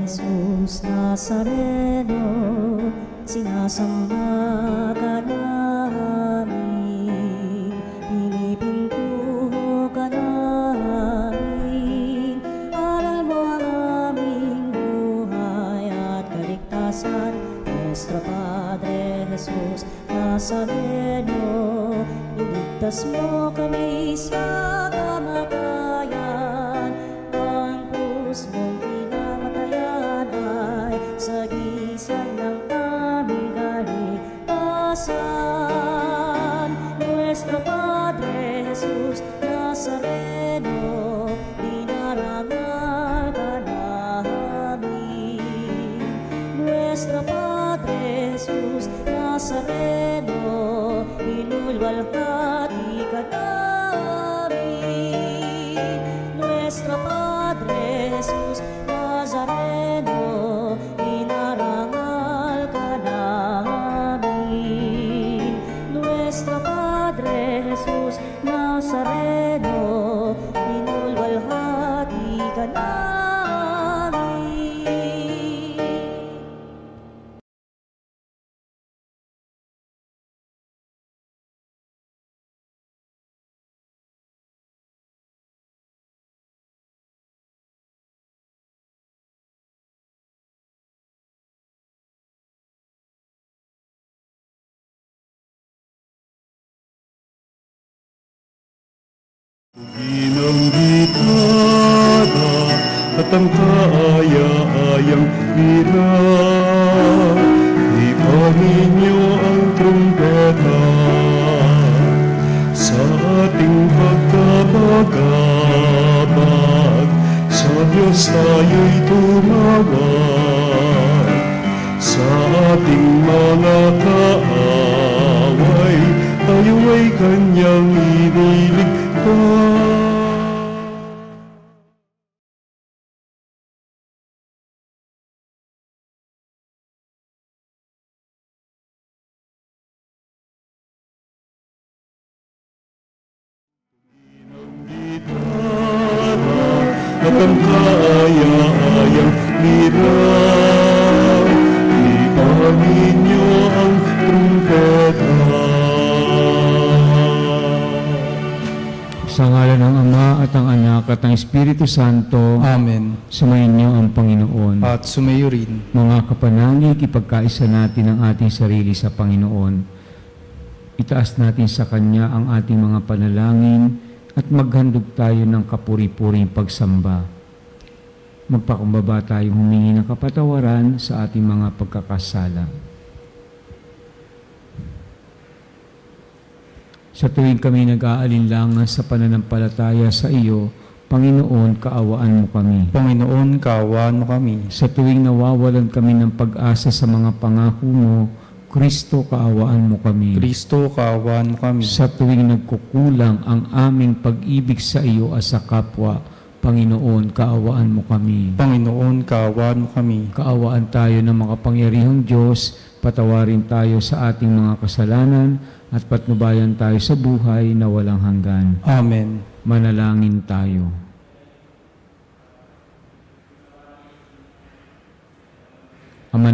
Jesus Nazareno, sinasamba ka namin, pinipintuho ka namin, aral mo ang aming buhay at kaligtasan. Nuestro Padre Jesus Nazareno, iligtas mo kami sa kamatayan, ang krus mong pinamatayan ay sagisag ng aming kaligtasan. Nuestro Padre Jesus Nazareno, dinarangal ka namin. Nuestro Padre Jesus Nazareno, inulwalhati ka namin. Nuestro Padre Jesus Nazareno, inarangal ka namin. Nuestro Padre Jesus Nazareno, inulwalhati ka namin. Ginang gitara at ang kaaya-ayang lira, ipaninyo ang trumpeta sa ating pagkabagabag. Sa Diyos tayo'y tumawag, sa ating mga kaaway tayo ay kanyang iniligtas. At ang kaaya-ayang lira, ipanin niyo ang trumpeta. Sa ngalan ng Ama at ng Anak at ng Espiritu Santo. Amen. Sumainyo ang Panginoon. At sumayo rin. Mga kapanangig, ipagkaisa natin ang ating sarili sa Panginoon. Itaas natin sa Kanya ang ating mga panalangin at maghandog tayo ng kapuri-puring pagsamba. Magpakumbaba tayong humingi ng kapatawaran sa ating mga pagkakasala. Sa tuwing kami nag-aalinlangan sa pananampalataya sa iyo, Panginoon, kaawaan mo kami. Panginoon, kaawaan mo kami. Sa tuwing nawawalan kami ng pag-asa sa mga pangako mo, Kristo, kaawaan mo kami. Kristo, kaawaan mo kami. Sa tuwing nagkukulang ang aming pag-ibig sa iyo at sa kapwa, Panginoon, kaawaan mo kami. Panginoon, kaawaan mo kami. Kaawaan tayo ng makapangyarihang Diyos, patawarin tayo sa ating mga kasalanan, at patnubayan tayo sa buhay na walang hanggan. Amen. Manalangin tayo. Ama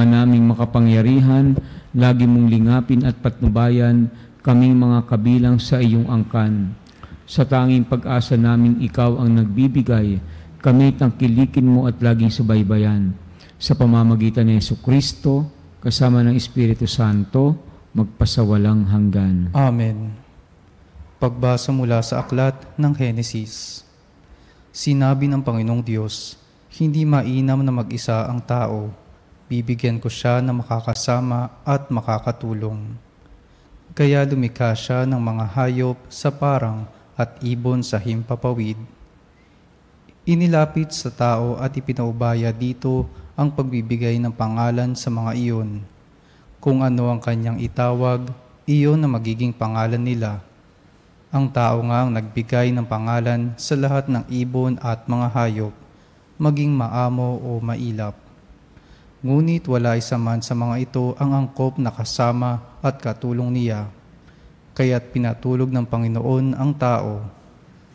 naming makapangyarihan, lagi mong lingapin at patnubayan kaming mga kabilang sa iyong angkan. Sa tanging pag-asa naming ikaw ang nagbibigay, kami tangkilikin mo at laging subaybayan. Sa pamamagitan ni Jesucristo, kasama ng Espiritu Santo, magpasawalang hanggan. Amen. Pagbasa mula sa aklat ng Henesis. Sinabi ng Panginoong Diyos, hindi mainam na mag-isa ang tao. Bibigyan ko siya na makakasama at makakatulong. Kaya lumikha siya ng mga hayop sa parang at ibon sa himpapawid. Inilapit sa tao at ipinaubaya dito ang pagbibigay ng pangalan sa mga iyon. Kung ano ang kanyang itawag, iyon na magiging pangalan nila. Ang tao nga ang nagbigay ng pangalan sa lahat ng ibon at mga hayop, maging maamo o mailap. Ngunit wala isa man sa mga ito ang angkop na kasama at katulong niya, kaya't pinatulog ng Panginoon ang tao.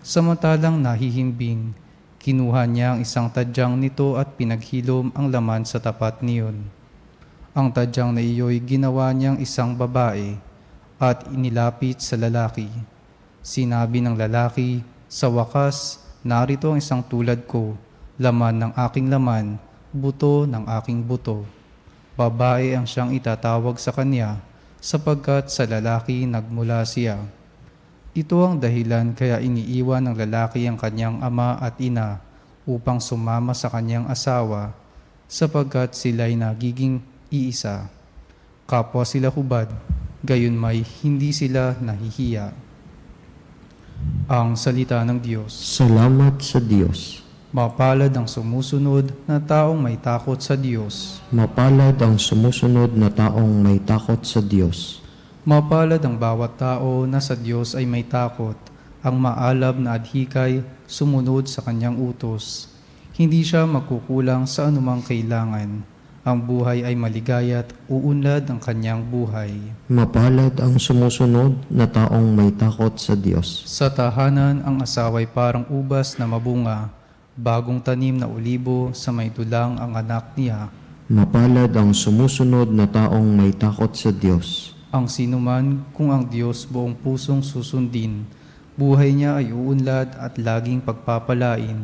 Samantalang nahihimbing, Kinuha niya ang isang tadyang nito at pinaghilom ang laman sa tapat niyon. Ang tadyang na iyo'y ginawa niyang isang babae at inilapit sa lalaki. Sinabi ng lalaki, "Sa wakas, narito ang isang tulad ko, laman ng aking laman, buto ng aking buto." Babae ang siyang itatawag sa kanya, sapagkat sa lalaki nagmula siya. Ito ang dahilan kaya iniiwan ng lalaki ang kanyang ama at ina upang sumama sa kanyang asawa, sapagkat sila'y nagiging iisa. Kapwa sila hubad, gayon may hindi sila nahihiya. Ang salita ng Diyos. Salamat sa Diyos. Mapalad ang sumusunod na taong may takot sa Diyos. Mapalad ang sumusunod na taong may takot sa Diyos. Mapalad ang bawat tao na sa Diyos ay may takot, ang maalab na adhikay sumunod sa kanyang utos. Hindi siya magkukulang sa anumang kailangan. Ang buhay ay maligaya't uunlad ang kanyang buhay. Mapalad ang sumusunod na taong may takot sa Diyos. Sa tahanan, ang asawa'y parang ubas na mabunga, bagong tanim na olibo sa may dulang ang anak niya. Mapalad ang sumusunod na taong may takot sa Diyos. Ang sinuman kung ang Diyos buong pusong susundin, buhay niya ay uunlad at laging pagpapalain.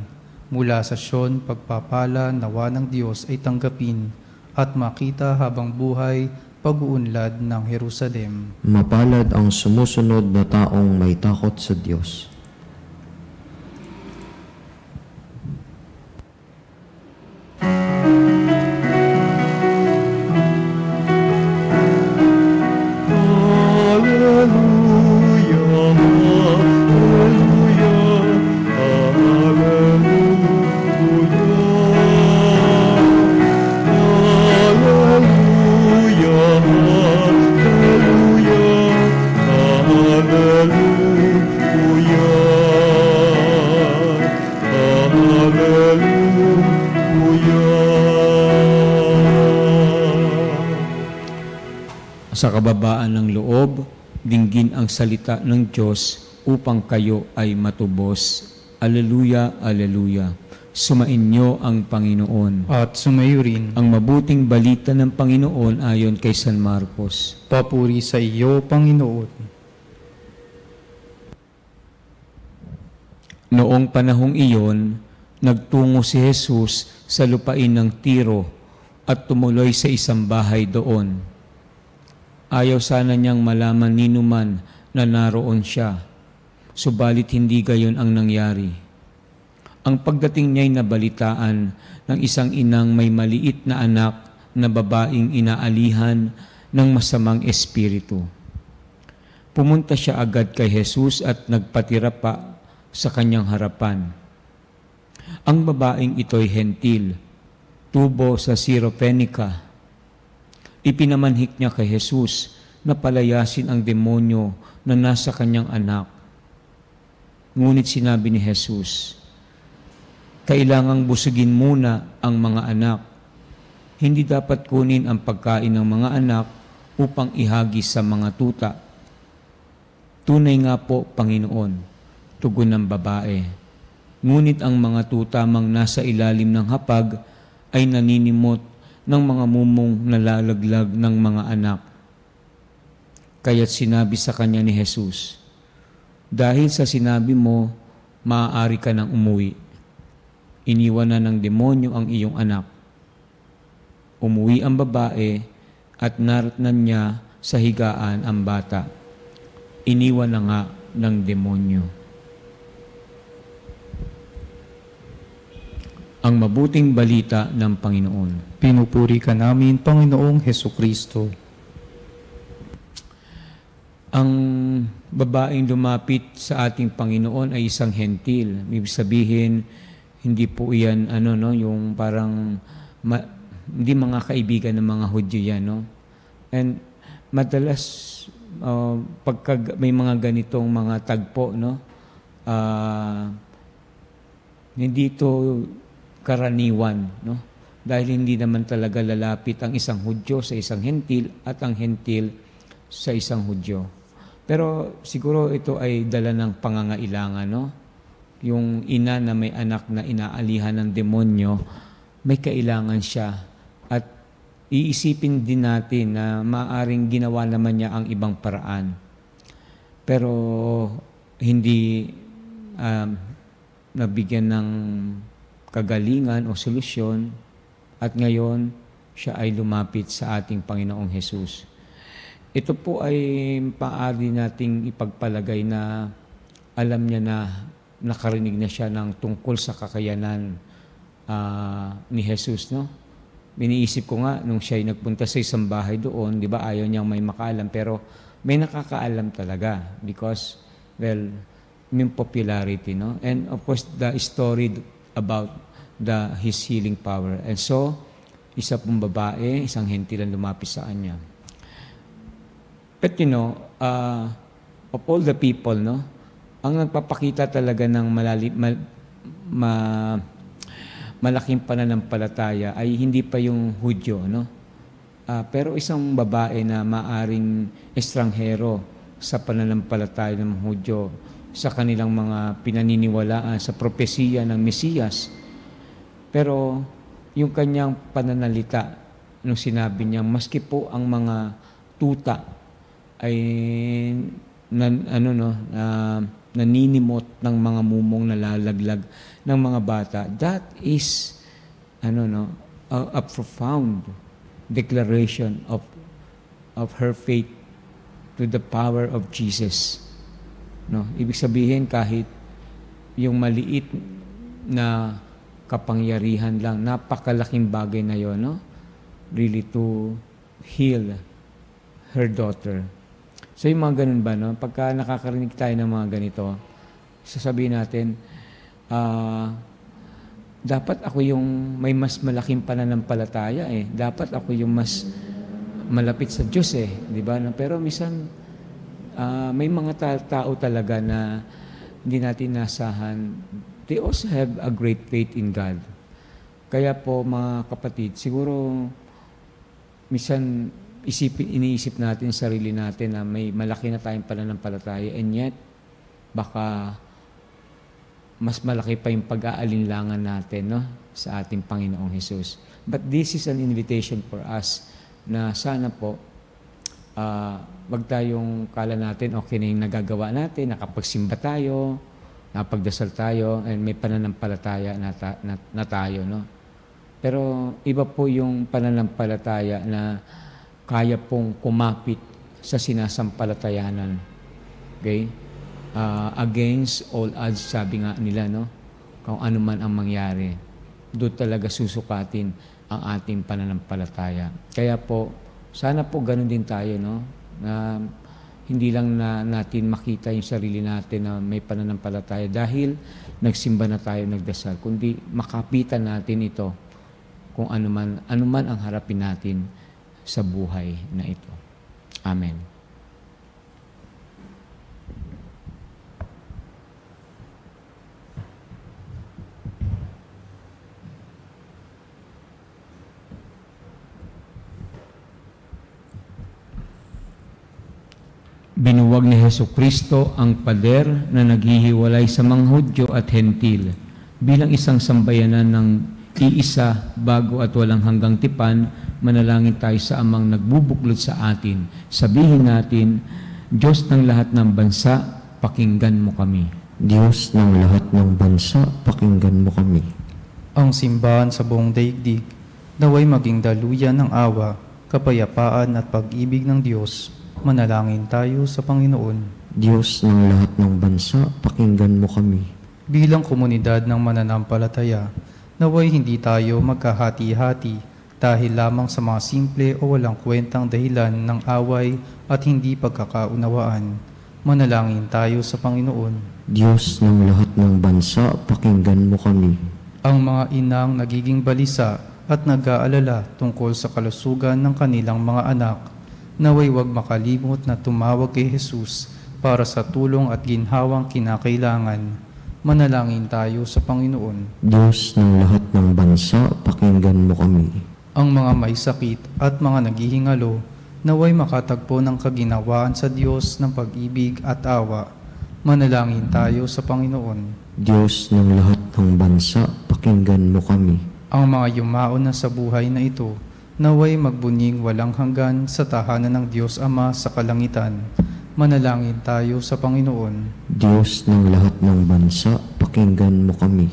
Mula sa Sion, pagpapala nawa ng Diyos ay tanggapin at makita habang buhay pag-uunlad ng Jerusalem. Mapalad ang sumusunod na taong may takot sa Diyos. Sa kababaan ng loob, dinggin ang salita ng Diyos upang kayo ay matubos. Alleluia, alleluia. Sumainyo ang Panginoon. At sumayo rin. Ang mabuting balita ng Panginoon ayon kay San Marcos. Papuri sa iyo, Panginoon. Noong panahong iyon, nagtungo si Jesus sa lupain ng Tiro at tumuloy sa isang bahay doon. Ayaw sana niyang malaman ninuman na naroon siya, subalit hindi gayon ang nangyari. Ang pagdating niya'y nabalitaan ng isang inang may maliit na anak na babaeng inaalihan ng masamang espiritu. Pumunta siya agad kay Jesus at nagpatira pa sa kanyang harapan. Ang babaeng ito'y hentil, tubo sa Syrophoenicia. Ipinamanhik niya kay Jesus na palayasin ang demonyo na nasa kanyang anak. Ngunit sinabi ni Jesus, kailangang busugin muna ang mga anak. Hindi dapat kunin ang pagkain ng mga anak upang ihagis sa mga tuta. Tunay nga po, Panginoon, tugon ng babae. Ngunit ang mga tuta mang nasa ilalim ng hapag ay naninimot ng mga mumong nalalaglag ng mga anak. Kaya't sinabi sa kanya ni Jesus, dahil sa sinabi mo, maaari ka nang umuwi. Iniwan na ng demonyo ang iyong anak. Umuwi ang babae at naratnan niya sa higaan ang bata. Iniwan na nga ng demonyo. Ang mabuting balita ng Panginoon. Pinupuri ka namin, Panginoong Hesukristo. Ang babaeng lumapit sa ating Panginoon ay isang hentil. Ibig sabihin, hindi po iyan yung parang hindi mga kaibigan ng mga Hudyo yan, no? And madalas pagka may mga ganitong mga tagpo, no? Hindi ito karaniwan, no? Dahil hindi naman talaga lalapit ang isang Hudyo sa isang hentil at ang hentil sa isang Hudyo. Pero siguro ito ay dala ng pangangailangan, no? yung ina na may anak na inaalihan ng demonyo, may kailangan siya. At iisipin din natin na maaring ginawa naman niya ang ibang paraan. Pero hindi nabigyan ng kagalingan o solusyon, at ngayon siya ay lumapit sa ating Panginoong Hesus. Ito po ay maaari nating ipagpalagay na alam niya na nakarinig na siya ng tungkol sa kakayanan ni Jesus, no? Iniisip ko nga, nung siya ay nagpunta sa isang bahay doon, di ba, ayaw niyang may makaalam, pero may nakakaalam talaga because, well, may popularity, no? And of course, the story about his healing power. And so, isa pong babae, isang hentilan lumapit sa kanya. But you know, of all the people, no, ang nagpapakita talaga ng malaking pananampalataya ay hindi pa yung Hudyo, no? Pero isang babae na maaring estranghero sa pananampalataya ng Hudyo, sa kanilang mga pinaniniwalaan sa propesiya ng Mesiyas. Pero yung kanyang pananalita, nung sinabi niya, maski po ang mga tuta ay naninimot ng mga mumong nalalaglag ng mga bata, that is a profound declaration of her faith to the power of Jesus. No, ibig sabihin kahit yung maliit na kapangyarihan lang, napakalaking bagay na yon, no? Really to heal her daughter. So yung mga ganun ba, no? Pagka nakakarinig tayo ng mga ganito, sasabihin natin, dapat ako yung may mas malaking pananampalataya eh. Dapat ako yung mas malapit sa Diyos eh. Di ba? No? Pero minsan, may mga tao talaga na hindi natin nasahan. They also have a great faith in God. Kaya po mga kapatid, siguro minsan iniisip natin sarili natin na may malaki na tayong pananampalataya, and yet baka mas malaki pa yung pag-aalinlangan natin, no, sa ating Panginoong Hesus. But this is an invitation for us na sana po wag tayong kala natin okay na yung nagagawa natin, nakapagsimba tayo, napagdasal tayo, and may pananampalataya na tayo, no? Pero iba po yung pananampalataya na kaya pong kumapit sa sinasampalatayanan. Okay? Against all odds, sabi nga nila, no? Kung ano man ang mangyari, doon talaga susukatin ang ating pananampalataya. Kaya po, sana po ganun din tayo, no? Na hindi lang na natin makita yung sarili natin na may pananampalataya dahil nagsimba na tayo, nagdasal, kundi makapitan natin ito kung ano man ang harapin natin sa buhay na ito. Amen. Binuwag ni Hesukristo ang pader na naghihiwalay sa mga Hudyo at Hentil bilang isang sambayanan ng iisa, bago at walang hanggang tipan. Manalangin tayo sa Amang nagbubuklod sa atin. Sabihin natin, Diyos ng lahat ng bansa, pakinggan mo kami. Diyos ng lahat ng bansa, pakinggan mo kami. Ang simbahan sa buong daigdig, naway maging daluyan ng awa, kapayapaan at pag-ibig ng Diyos. Manalangin tayo sa Panginoon. Diyos ng lahat ng bansa, pakinggan mo kami. Bilang komunidad ng mananampalataya, naway hindi tayo magkahati-hati dahil lamang sa mga simple o walang kwentang dahilan ng away at hindi pagkakaunawaan. Manalangin tayo sa Panginoon. Diyos ng lahat ng bansa, pakinggan mo kami. Ang mga inang nagiging balisa at nag-aalala tungkol sa kalusugan ng kanilang mga anak, naway wag makalimot na tumawag kay Jesus para sa tulong at ginhawang kinakailangan. Manalangin tayo sa Panginoon. Diyos ng lahat ng bansa, pakinggan mo kami. Ang mga may sakit at mga naghihingalo, naway makatagpo ng kaginawaan sa Diyos ng pag-ibig at awa. Manalangin tayo sa Panginoon. Diyos ng lahat ng bansa, pakinggan mo kami. Ang mga yumaon na sa buhay na ito, naway magbunying walang hanggan sa tahanan ng Diyos Ama sa kalangitan. Manalangin tayo sa Panginoon. Diyos ng lahat ng bansa, pakinggan mo kami.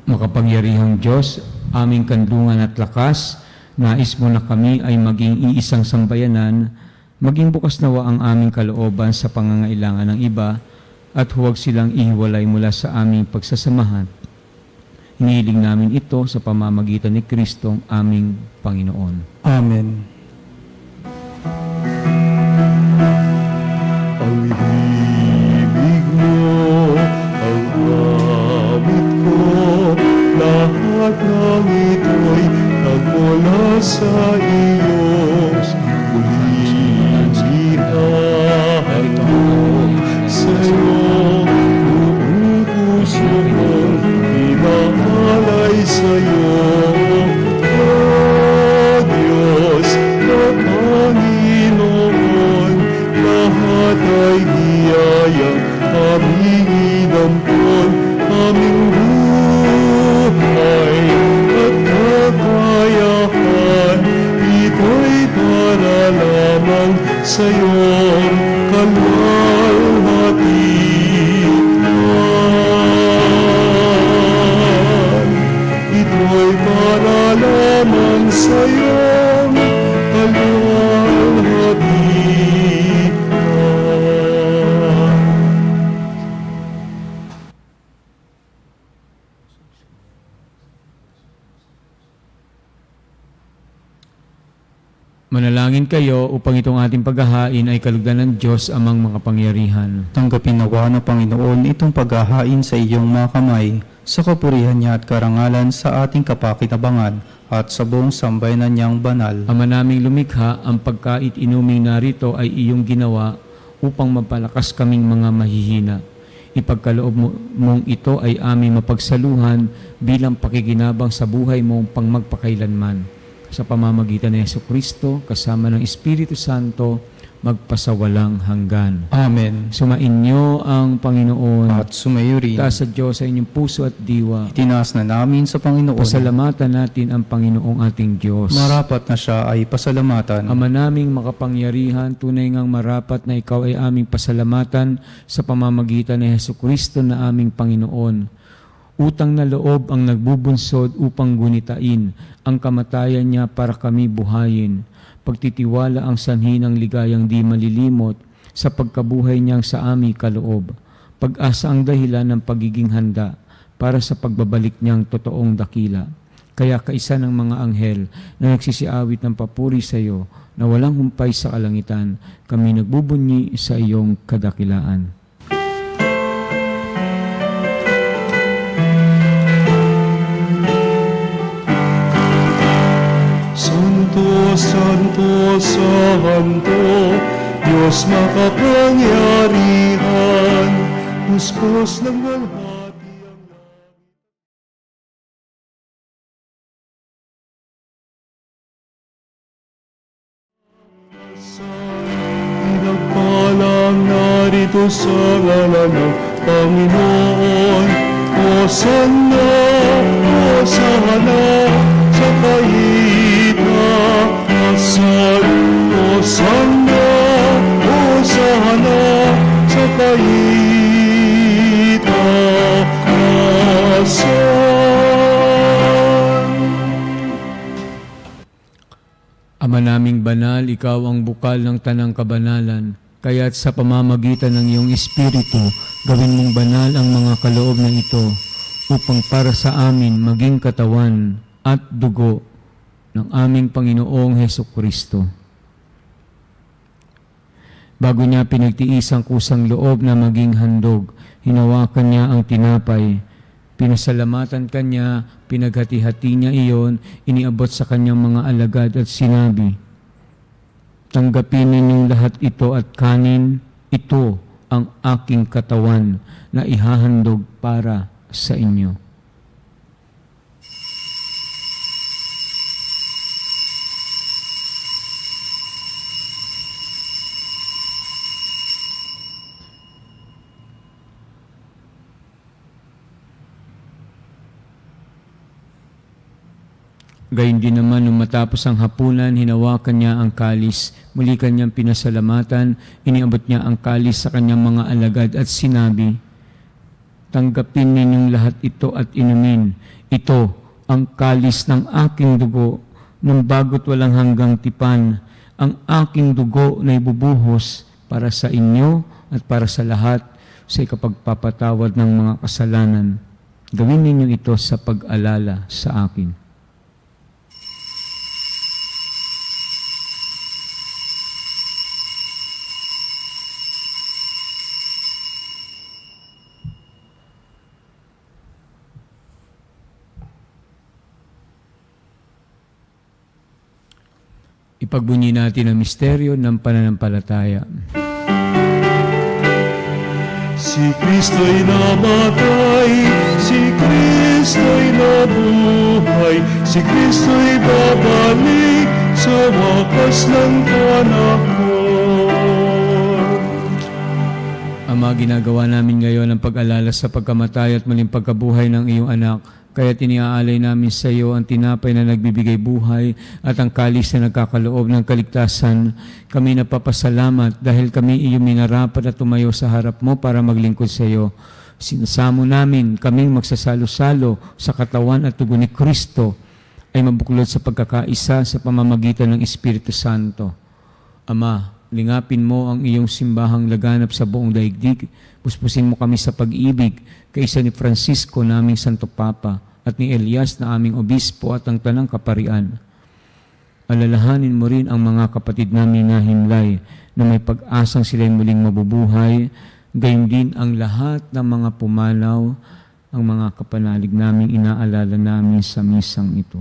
Makapangyarihang Diyos, aming kandungan at lakas, nais mo na kami ay maging iisang sambayanan, maging bukas nawa ang aming kalooban sa pangangailangan ng iba, at huwag silang ihiwalay mula sa aming pagsasamahan. Hinihiling namin ito sa pamamagitan ni Kristong aming Panginoon. Amen. Ang himig mo, ang awit ko, lahat ng ito'y nagmula sa iyo. Ulinahan mo sa iyo, buong puso kong inaalay sa iyo. O Diyos na Panginoon, lahat ay biyayang aming inampon, aming buhay at kakayahan, ito'y para lamang sa iyong kalwalhatian. Ito'y para lamang sa iyong kalwalhatian. Manalangin kayo upang itong ating paghahain ay kalugdan ng Diyos amang makapangyarihan. Tanggapin nawa ng Panginoon itong paghahain sa iyong mga kamay, sa kapurihan niya at karangalan sa ating kapakinabangan at sa buong sambayanan niyang banal. Ama naming lumikha, ang pagkait inuming narito ay iyong ginawa upang mapalakas kaming mga mahihina. Ipagkaloob mong ito ay aming mapagsaluhan bilang pakikinabang sa buhay mong pangmagpakailanman. Sa pamamagitan ni Jesucristo, kasama ng Espiritu Santo, magpasawalang hanggan. Amen. Sumainyo ang Panginoon. At sumayo rin. Taas sa Diyos sa inyong puso at diwa. Itinaas na namin sa Panginoon. Pasalamatan natin ang Panginoong ating Diyos. Marapat na siya ay pasalamatan. Ama naming makapangyarihan, tunay ngang marapat na ikaw ay aming pasalamatan sa pamamagitan ni Jesucristo na aming Panginoon. Utang na loob ang nagbubunsod upang gunitain ang kamatayan niya para kami buhayin. Pagtitiwala ang sanhi ng ligayang di malilimot sa pagkabuhay niyang sa aming kaloob. Pag-asa ang dahilan ng pagiging handa para sa pagbabalik niyang totoong dakila. Kaya kaisa ng mga anghel na nagsisiawit ng papuri sa iyo na walang humpay sa kalangitan, kami nagbubunyi sa iyong kadakilaan. Santo, Santo, Santo, Diyos makapangyarihan, puspos ng walhati ang pinagpalang narito sa ngalan ng Panginoon. Hosanna, Hosanna, sa kaitaasan. Hosanna, Hosanna, sa kaitaasan. Ama naming banal, ikaw ang bukal ng tanang kabanalan. Kaya't sa pamamagitan ng iyong Espiritu, gawin mong banal ang mga kaloob na ito upang para sa amin maging katawan at dugo ng aming Panginoong Hesukristo. Bago niya pinagtiis ang kusang loob na maging handog, hinawakan niya ang tinapay, pinasalamatan kanya, pinaghati-hati niya iyon, iniabot sa kanyang mga alagad at sinabi, "Tanggapin ninyong lahat ito at kanin, ito ang aking katawan na ihahandog para sa inyo." Gayun din naman, nung matapos ang hapunan, hinawakan niya ang kalis. Muli kanyang pinasalamatan, iniabot niya ang kalis sa kanyang mga alagad at sinabi, "Tanggapin ninyong lahat ito at inumin. Ito ang kalis ng aking dugo, ng bago't walang hanggang tipan, ang aking dugo na ibubuhos para sa inyo at para sa lahat sa ikapagpapatawad ng mga kasalanan. Gawin ninyo ito sa pag-alala sa akin." Ipagbunyi natin ang misteryo ng pananampalataya. Si Kristo'y namatay, si Kristo'y nabuhay, si Kristo'y babalik sa wakas ng panahon. Ama, ginagawa namin ngayon ang pag-alala sa pagkamatay at muling pagkabuhay ng iyong anak. Kaya tiniaalay namin sa iyo ang tinapay na nagbibigay buhay at ang kalis na nagkakaloob ng kaligtasan. Kami napapasalamat dahil kami iyong minarapat at tumayo sa harap mo para maglingkod sa iyo. Sinasamo namin kaming magsasalo-salo sa katawan at tugo ni Kristo ay mabuklod sa pagkakaisa sa pamamagitan ng Espiritu Santo. Ama, lingapin mo ang iyong simbahang laganap sa buong daigdig. Puspusin mo kami sa pag-ibig kaysa ni Francisco naming Santo Papa at ni Elias na aming obispo at ang tanang kaparian. Alalahanin mo rin ang mga kapatid namin na himlay na may pag-asang sila'y muling mabubuhay, gayon din ang lahat ng mga pumanaw, ang mga kapanalig naming inaalala namin sa misang ito.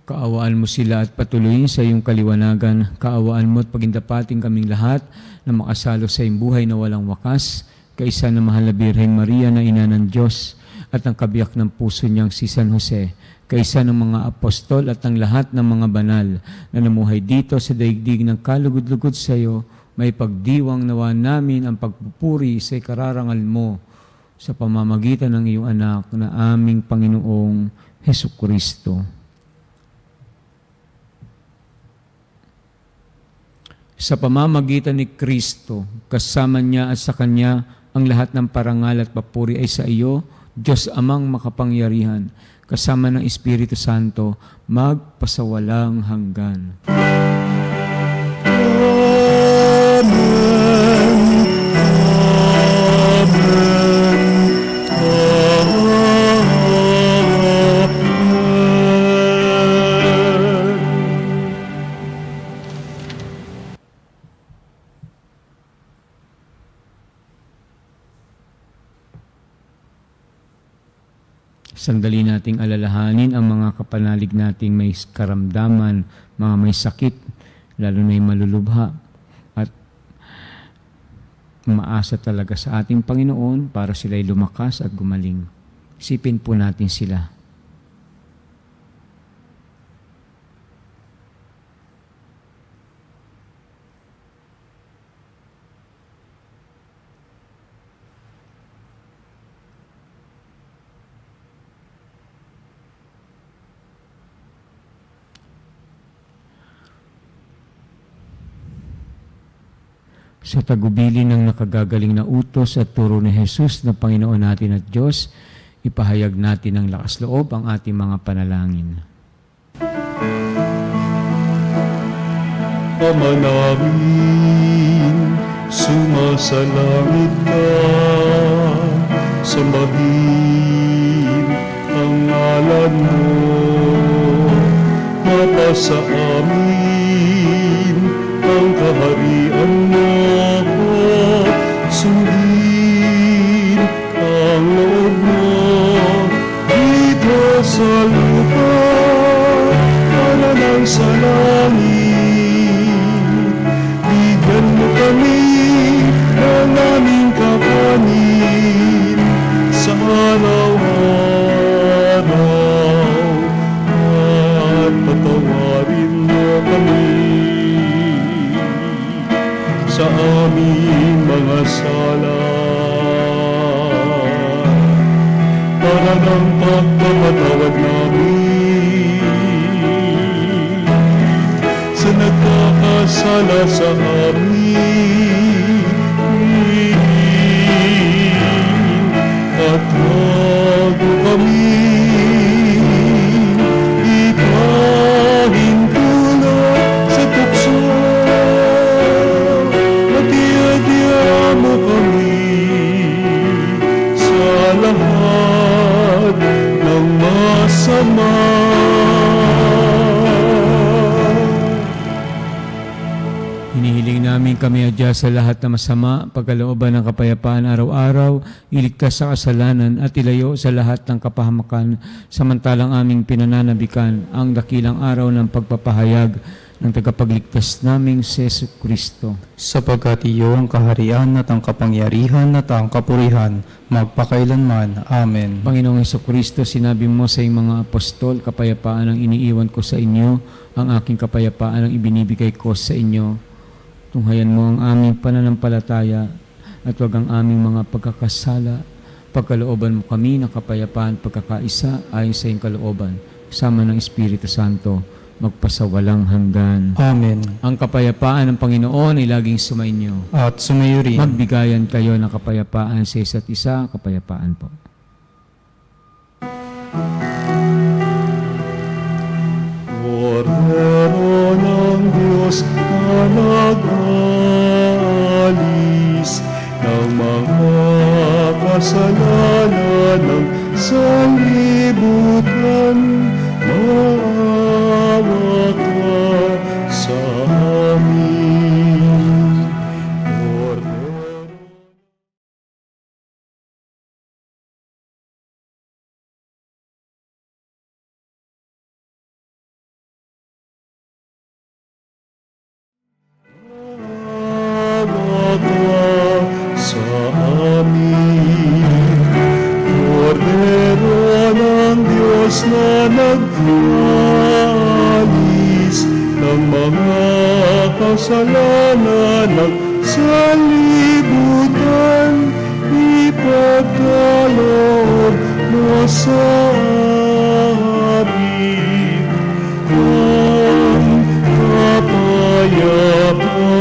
Kaawaan mo sila at patuloyin sa iyong kaliwanagan. Kaawaan mo at pagindapating kaming lahat na makasalo sa iyong buhay na walang wakas, kaisa na mahal na Birhen Maria na ina ng Diyos at ang kabiyak ng puso niyang si San Jose, kaisa ng mga apostol at ang lahat ng mga banal na namuhay dito sa daigdig ng kalugod-lugod sa iyo, may pagdiwang nawa namin ang pagpupuri sa ikararangal mo sa pamamagitan ng iyong anak na aming Panginoong Hesukristo. Sa pamamagitan ni Kristo, kasama niya at sa Kanya, ang lahat ng parangal at papuri ay sa iyo, Diyos Amang makapangyarihan, kasama ng Espiritu Santo, magpasawalang hanggan. Sandali nating alalahanin ang mga kapanalig nating may karamdaman, mga may sakit, lalo na yung malulubha. At maasa talaga sa ating Panginoon para sila'y lumakas at gumaling. Isipin po natin sila. Sa tagubili ng nakagagaling na utos at turo ni Jesus na Panginoon natin at Diyos, ipahayag natin ng lakas loob ang ating mga panalangin. Ama namin, sumasalangit ka, sambahin ang ngalan mo, mapasa amin ang kaharian mo, sundin ang loob mo dito sa lupa para nang sa langit. Bigyan mo kami ng aming kakanin sa araw-araw. ng pagpapatawad namin sa nagkakasala sa amin, at huwag mo kami ipahintulot sa tukso, at iadya mo kami sa lahat ng masama. Hinihiling namin kami adya sa lahat na masama, pagkalooban ng kapayapaan araw-araw, iligtas sa kasalanan at ilayo sa lahat ng kapahamakan, samantalang aming pinananabikan ang dakilang araw ng pagpapahayag ng tagapagligtas naming si Jesucristo. Sapagkat iyo ang kaharian at ang kapangyarihan at ang kapurihan, magpakailanman. Amen. Panginoong Jesucristo, sinabi mo sa iyong mga apostol, kapayapaan ang iniiwan ko sa inyo, ang aking kapayapaan ang ibinibigay ko sa inyo. Tunghayan mo ang aming pananampalataya at wag ang aming mga pagkakasala. Pagkalooban mo kami ng kapayapaan, pagkakaisa ayon sa iyong kalooban, kasama ng Espiritu Santo, magpasawalang hanggan. Amen. Ang kapayapaan ng Panginoon ay laging sumainyo. At sumayo rin. Magbigayan kayo ng kapayapaan sa isa't isa, kapayapaan po. Kordero ng Diyos na nag-alis ng mga kasalanan ng sanlibutan, maawa ka sa amin. Kordero. Sa amin, Kordero ng Diyos na nag-alis ng mga kasalanan ng sanlibutan, ipagkaloob mo sa amin ang kapayapaan.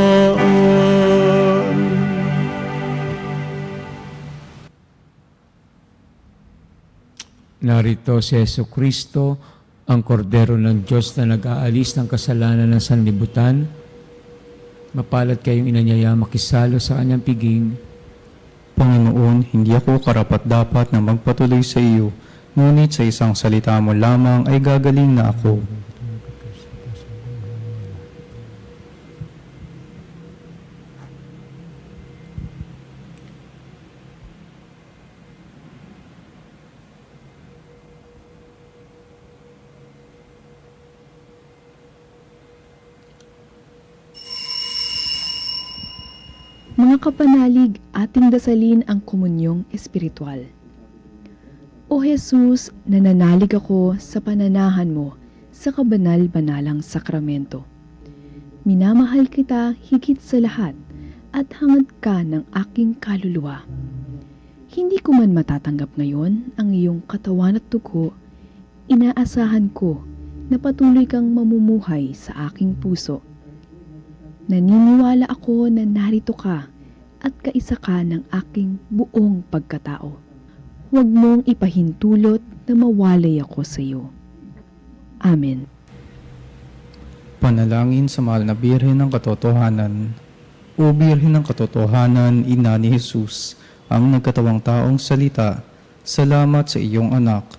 Narito si Jesucristo, ang Kordero ng Diyos na nag-aalis ng kasalanan ng sanlibutan. Mapalad kayong inanyaya makisalo sa kanyang piging. Panginoon, hindi ako karapat-dapat na magpatuloy sa iyo, ngunit sa isang salita mo lamang ay gagaling na ako. Mga kapanalig, ating dasalin ang komunyong espiritual. O Jesus, nananalig ako sa pananahan mo sa kabanal-banalang sakramento. Minamahal kita higit sa lahat at hangad ka ng aking kaluluwa. Hindi ko man matatanggap ngayon ang iyong katawan at dugo, inaasahan ko na patuloy kang mamumuhay sa aking puso. Naniniwala ako na narito ka at kaisa ka ng aking buong pagkatao. Huwag mong ipahintulot na mawalay ako sa iyo. Amen. Panalangin sa mahal na Birhen ng Katotohanan. O Birhen ng Katotohanan, Ina ni Jesus, ang nagkatawang taong salita, salamat sa iyong anak.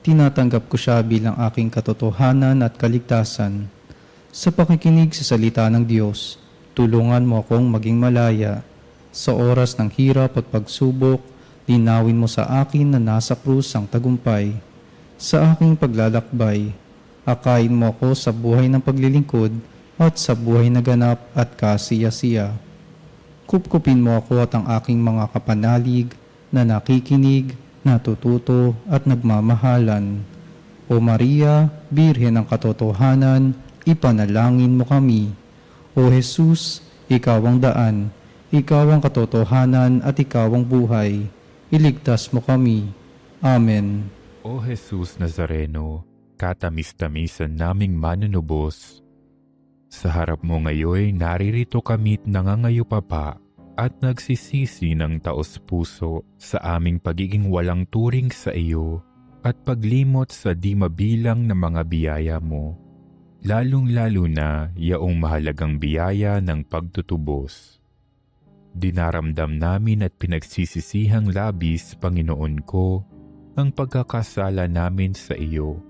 Tinatanggap ko siya bilang aking katotohanan at kaligtasan. Sa pakikinig sa salita ng Diyos, tulungan mo akong maging malaya. Sa oras ng hirap at pagsubok, linawin mo sa akin na nasa krus ang tagumpay. Sa aking paglalakbay, akayin mo ako sa buhay ng paglilingkod at sa buhay na ganap at kasiya-siya. Kupkupin mo ako at ang aking mga kapanalig na nakikinig, natututo at nagmamahalan. O Maria, Birhen ng Katotohanan, ipanalangin mo kami. O Jesus, ikaw ang daan, ikaw ang katotohanan at ikaw ang buhay. Iligtas mo kami. Amen. O Jesus Nazareno, katamis-tamisan naming manunubos, sa harap mo ngayon naririto kami't nangangayupapa at nagsisisi ng taos-puso sa aming pagiging walang turing sa iyo at paglimot sa di mabilang na mga biyaya mo, lalong-lalo na yaong mahalagang biyaya ng pagtutubos. Dinaramdam namin at pinagsisisihang labis, Panginoon ko, ang pagkakasala namin sa iyo.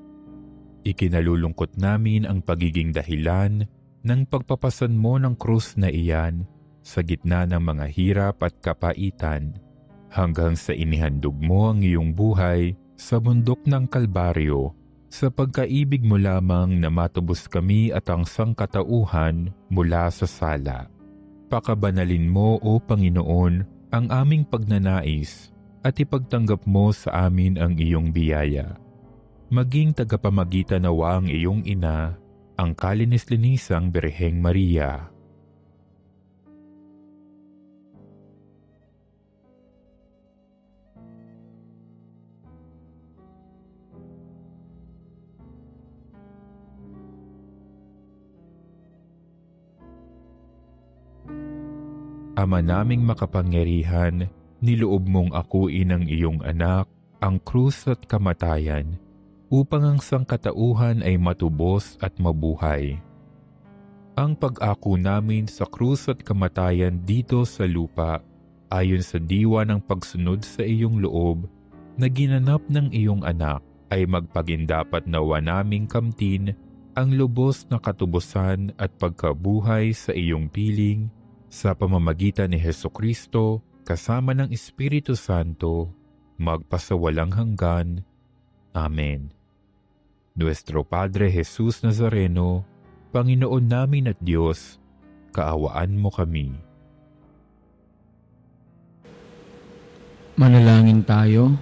Ikinalulungkot namin ang pagiging dahilan ng pagpapasan mo ng krus na iyan sa gitna ng mga hirap at kapaitan hanggang sa inihandog mo ang iyong buhay sa bundok ng Kalbaryo sa pagkaibig mo lamang na matubos kami at ang sangkatauhan mula sa sala. Pakabanalin mo, O Panginoon, ang aming pagnanais at ipagtanggap mo sa amin ang iyong biyaya. Maging tagapamagitan nawa ang iyong ina, ang kalinis-linisang Birheng Maria. Ama naming makapangyarihan, niloob mong akuin ang iyong anak, ang krus at kamatayan, upang ang sangkatauhan ay matubos at mabuhay. Ang pag-ako namin sa krus at kamatayan dito sa lupa, ayon sa diwa ng pagsunod sa iyong loob, na ginanap ng iyong anak, ay magpagindapat nawa naming kamtin ang lubos na katubusan at pagkabuhay sa iyong piling, sa pamamagitan ni Hesukristo, kasama ng Espiritu Santo, magpasawalang hanggan. Amen. Nuestro Padre Jesus Nazareno, Panginoon namin at Diyos, kaawaan mo kami. Manalangin tayo.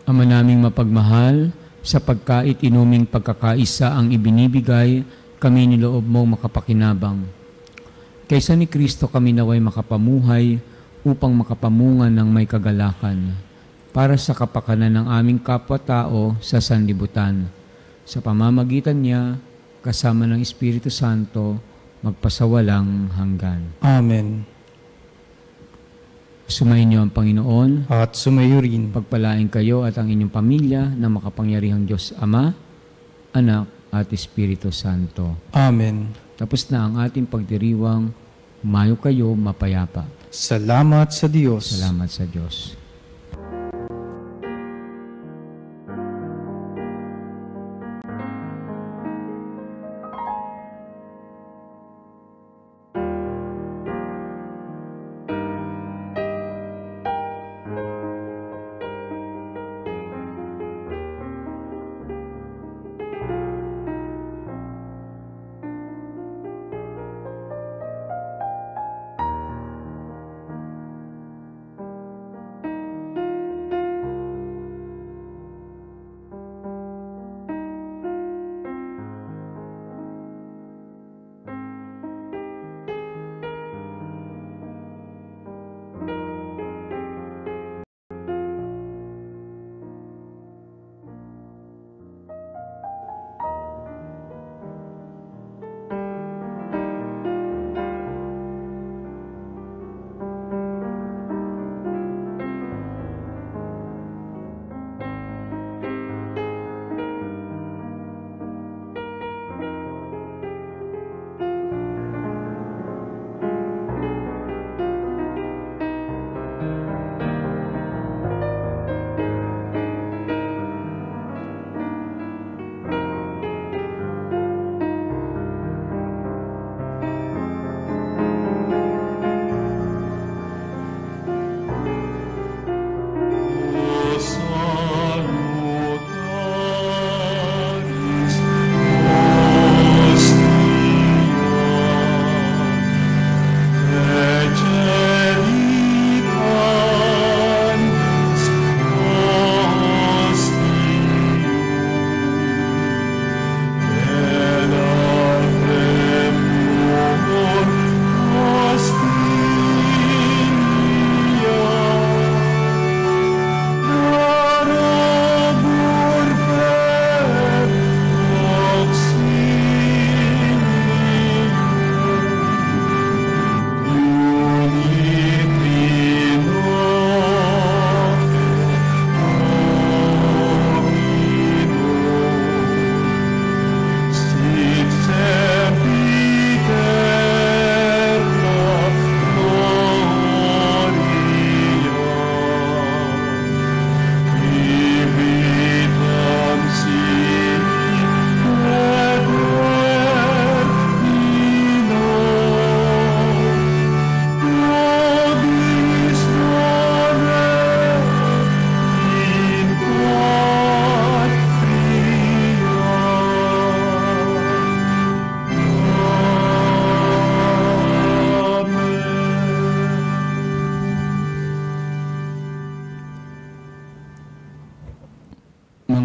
Ama naming mapagmahal, sa pagkait inuming pagkakaisa ang ibinibigay, kami niloob mo makapakinabang. Kaysa ni Kristo kami naway makapamuhay upang makapamungan ng may kagalakan para sa kapakanan ng aming kapwa-tao sa sanlibutan. Sa pamamagitan niya, kasama ng Espiritu Santo, magpasawalang hanggan. Amen. Sumayin niyo ang Panginoon. At sumayo rin. Pagpalain kayo at ang inyong pamilya na makapangyarihang Diyos Ama, Anak at Espiritu Santo. Amen. Tapos na ang ating pagdiriwang, humayo kayo mapayapa. Salamat sa Diyos. Salamat sa Diyos.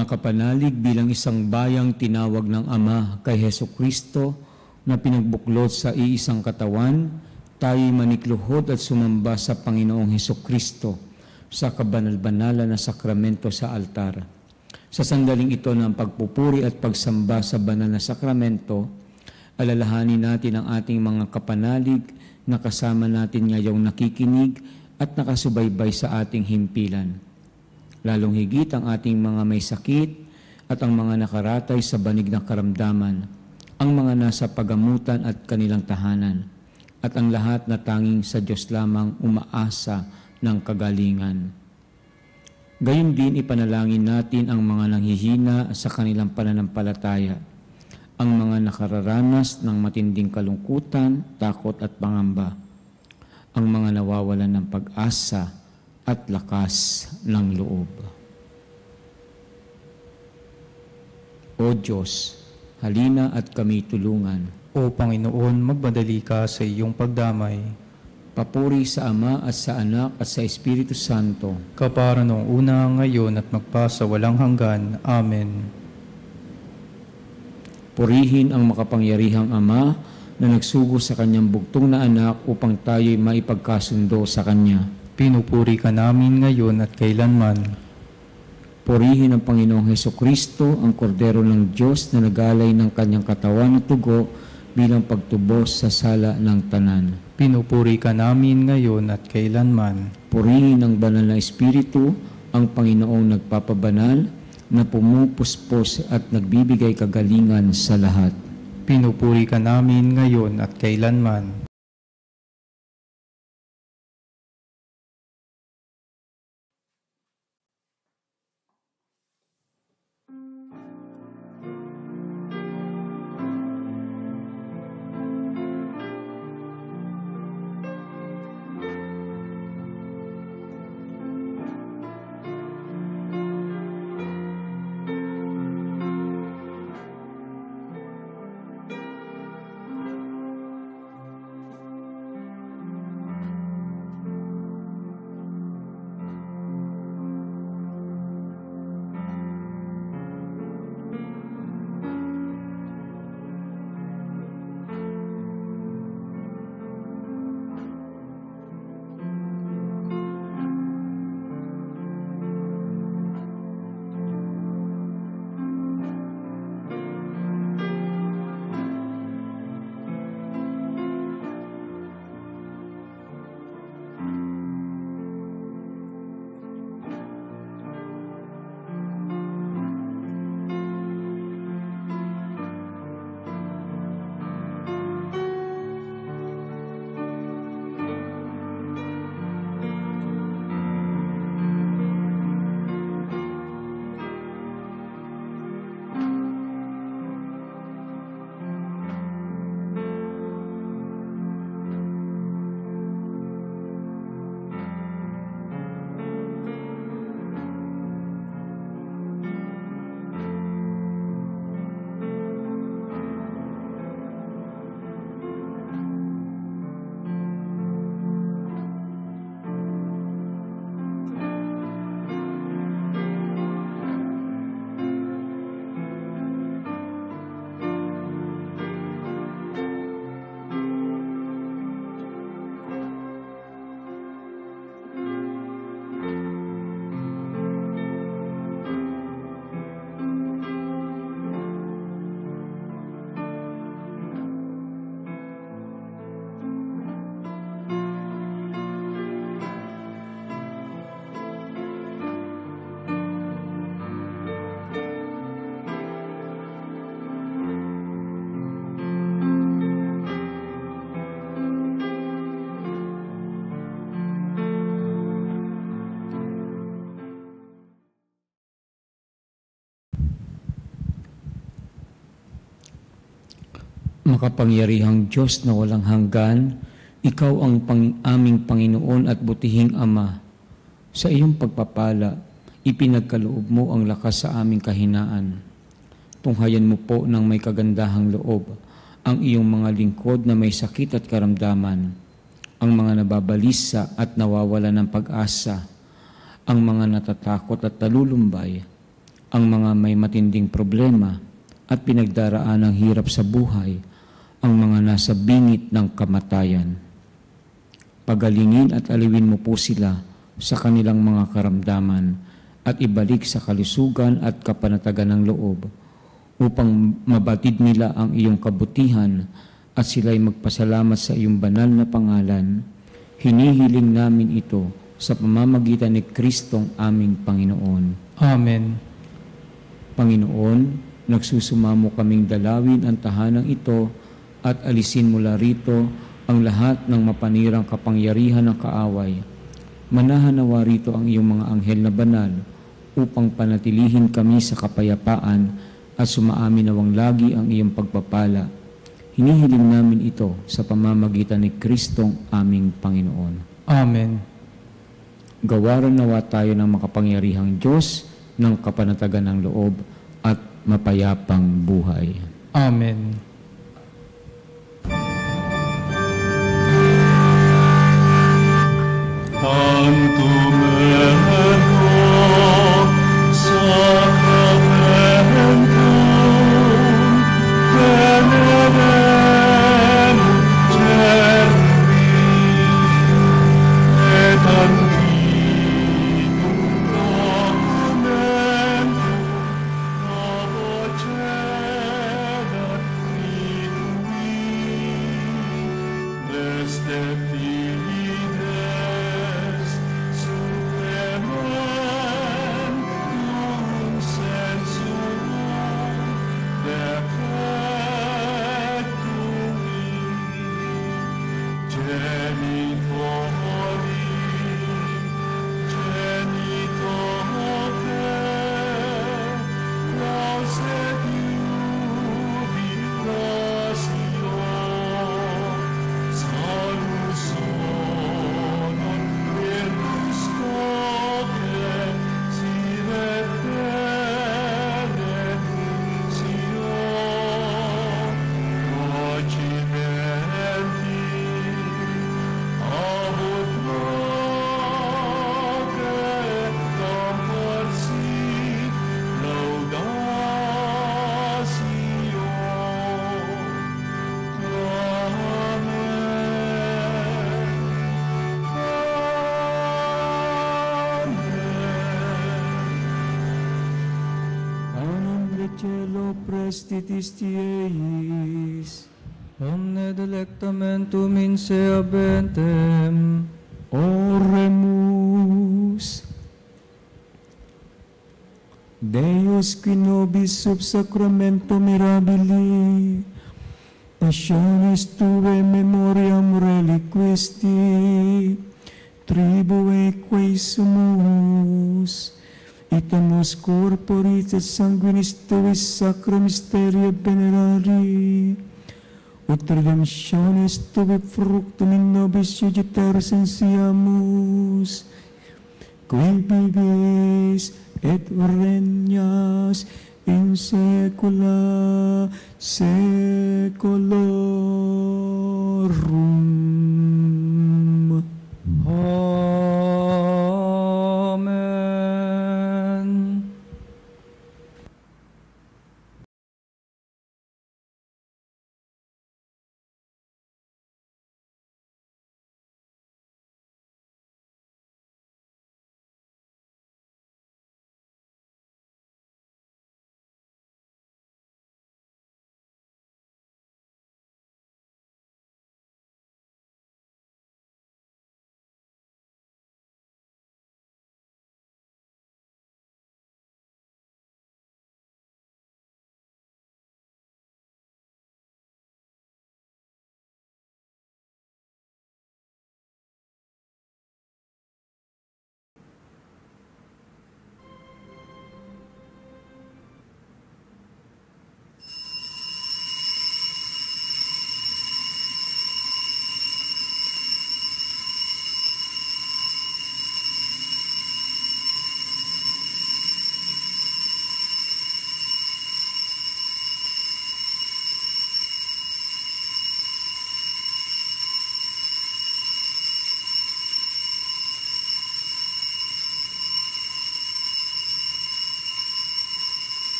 Mga kapanalig, bilang isang bayang tinawag ng Ama kay Hesukristo na pinagbuklod sa iisang katawan, tayo'y manikluhod at sumamba sa Panginoong Hesukristo sa kabanal-banalan na sakramento sa altar. Sa sandaling ito ng pagpupuri at pagsamba sa banal na sakramento, alalahanin natin ang ating mga kapanalig na kasama natin ngayong nakikinig at nakasubaybay sa ating himpilan. Lalong higit ang ating mga may sakit at ang mga nakaratay sa banig ng karamdaman, ang mga nasa pagamutan at kanilang tahanan, at ang lahat na tanging sa Diyos lamang umaasa ng kagalingan. Gayon din ipanalangin natin ang mga nanghihina sa kanilang pananampalataya, ang mga nakararanas ng matinding kalungkutan, takot at pangamba, ang mga nawawalan ng pag-asa at lakas ng loob. O Diyos, halina at kami tulungan. O Panginoon, magmadali ka sa iyong pagdamay. Papuri sa Ama at sa Anak at sa Espiritu Santo. Kapara noong una, ngayon at magpasa walang hanggan. Amen. Purihin ang makapangyarihang Ama na nagsugo sa kanyang bugtong na anak upang tayo'y maipagkasundo sa Kanya. Pinupuri ka namin ngayon at kailanman. Purihin ang Panginoong Hesukristo, ang Kordero ng Diyos na nagalay ng kanyang katawan at dugo bilang pagtubos sa sala ng tanan. Pinupuri ka namin ngayon at kailanman. Purihin ang banal na Espiritu, ang Panginoong nagpapabanal, na pumupuspos at nagbibigay kagalingan sa lahat. Pinupuri ka namin ngayon at kailanman. Makapangyarihang Diyos na walang hanggan, Ikaw ang aming Panginoon at butihing Ama. Sa iyong pagpapala, ipinagkaloob mo ang lakas sa aming kahinaan. Tunghayan mo po ng may kagandahang loob ang iyong mga lingkod na may sakit at karamdaman, ang mga nababalisa at nawawala ng pag-asa, ang mga natatakot at nalulumbay, ang mga may matinding problema at pinagdaraan ng hirap sa buhay, ang mga nasa bingit ng kamatayan. Pagalingin at aliwin mo po sila sa kanilang mga karamdaman at ibalik sa kalusugan at kapanatagan ng loob upang mabatid nila ang iyong kabutihan at sila'y magpasalamat sa iyong banal na pangalan. Hinihiling namin ito sa pamamagitan ni Kristong aming Panginoon. Amen. Panginoon, nagsusumamo kaming dalawin ang tahanang ito at alisin mula rito ang lahat ng mapanirang kapangyarihan ng kaaway. Manahan nawa rito ang iyong mga anghel na banal upang panatilihin kami sa kapayapaan at sumaamin nawang lagi ang iyong pagpapala. Hinihiling namin ito sa pamamagitan ni Kristong aming Panginoon. Amen. Gawaran nawa tayo ng makapangyarihang Diyos ng kapanatagan ng loob at mapayapang buhay. Amen. Ang tumendo sacramentum venerem cervi et antiquum documentum procedat fidui Desdeptides supremem cum sensum defectum genitorum lauset jubilatio salus sonum virtus coque sive benedictio docimenti abut noge comporsit laudatio. Anam cielo prestitis tieis, Omne delectamentum in se abentem. oremus. Deus qui nobis sub sacramento mirabili, passionis tuae memoriam reliquisti, tribue quae sumus, itamus corporis et sanguinis tuis sacra mysteria venerari, ut redemptionis tuae fructum in nobis iuditar sensiamus, qui vivis et regnas in saecula saeculorum.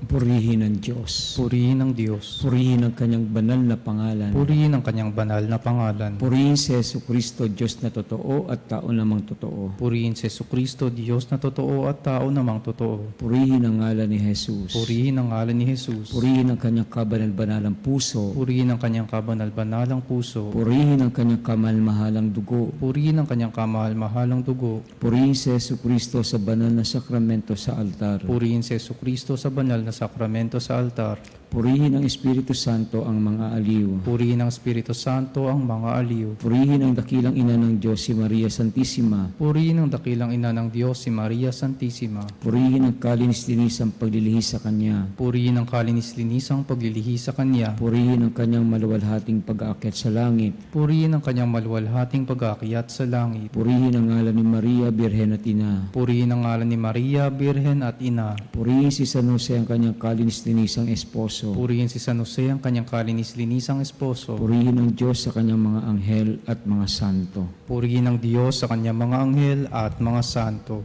Purihin ng Diyos. Purihin ng Diyos. Purihin ang kanyang banal na pangalan. Purihin ang kanyang banal na pangalan. Purihin si Jesucristo, Diyos na totoo at tao namang totoo. Purihin si Jesucristo, Diyos na totoo at tao namang totoo. Purihin ang ngalan ni Jesus. Purihin ang ngalan ni Jesus. Purihin ang kanyang kabanal-banalang puso. Purihin ang kanyang kabanal-banalang puso. Purihin ang kanyang kamahal-mahalang dugo. Purihin ang kanyang kamahal-mahalang dugo. Purihin si Jesucristo sa banal na sakramento sa altar. Purihin si Jesucristo sa banal na sakramento sa altar. Purihin ang Espiritu Santo ang mga aliw. Purihin ang Espiritu Santo ang mga aliw. Purihin ang dakilang ina ng Diyos, si Maria Santissima. Purihin ang dakilang ina ng Diyos, si Maria Santissima. Purihin ang kalinis-linisang paglilihi sa Kanya. Purihin ang kalinis-linisang paglilihi sa Kanya. Purihin ang Kanyang maluwalhating pag-aakyat sa langit. Purihin ang Kanyang maluwalhating pag-aakyat sa langit. Purihin ang ngalan ni Maria, Birhen at Ina. Purihin ang ngalan ni Maria, Birhen at Ina. Purihin si San Jose ang Kanyang kalinis-linisang esposo. Purihin si San Jose ang Kanyang kalinis-linisang esposo. Purihin ang Diyos sa Kanyang mga anghel at mga santo. Purihin ang Diyos sa Kanyang mga anghel at mga santo.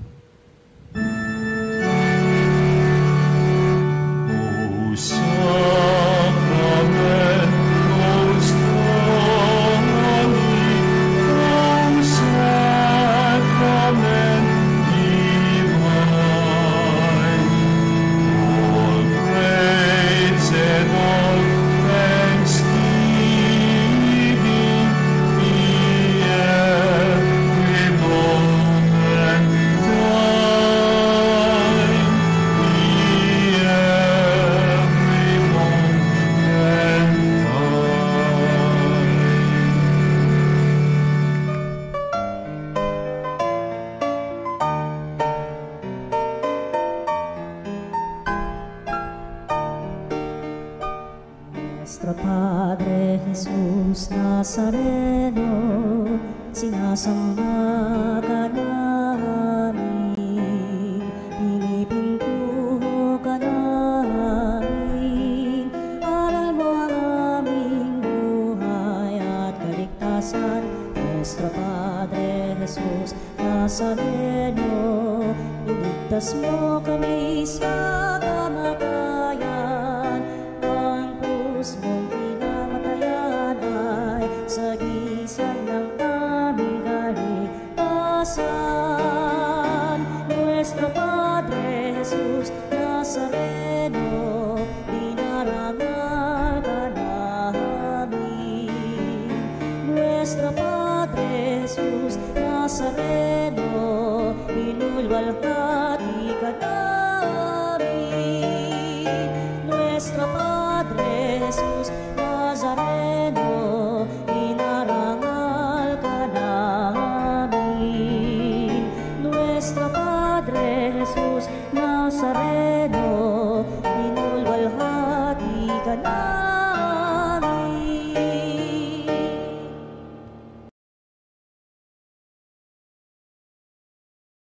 Nuestro Padre Jesus Nazareno, sinasamba ka namin, pinipintuho ka namin, aral mo ang aming buhay at kaligtasan. Nuestro Padre Jesus Nazareno, iligtas mo kami sa kamatayan, ang krus mong pinamatayan ay sagisag ng aming kaligtasan. Nuestro Padre Jesus Nazareno, dinarangal ka namin. Nuestro Padre Jesus Nazareno, inulwalhati ka namin. Nuestro Padre Jesus Nazareno, inarangal ka namin. Nuestro Padre Jesus Nazareno, inulwalhati ka namin.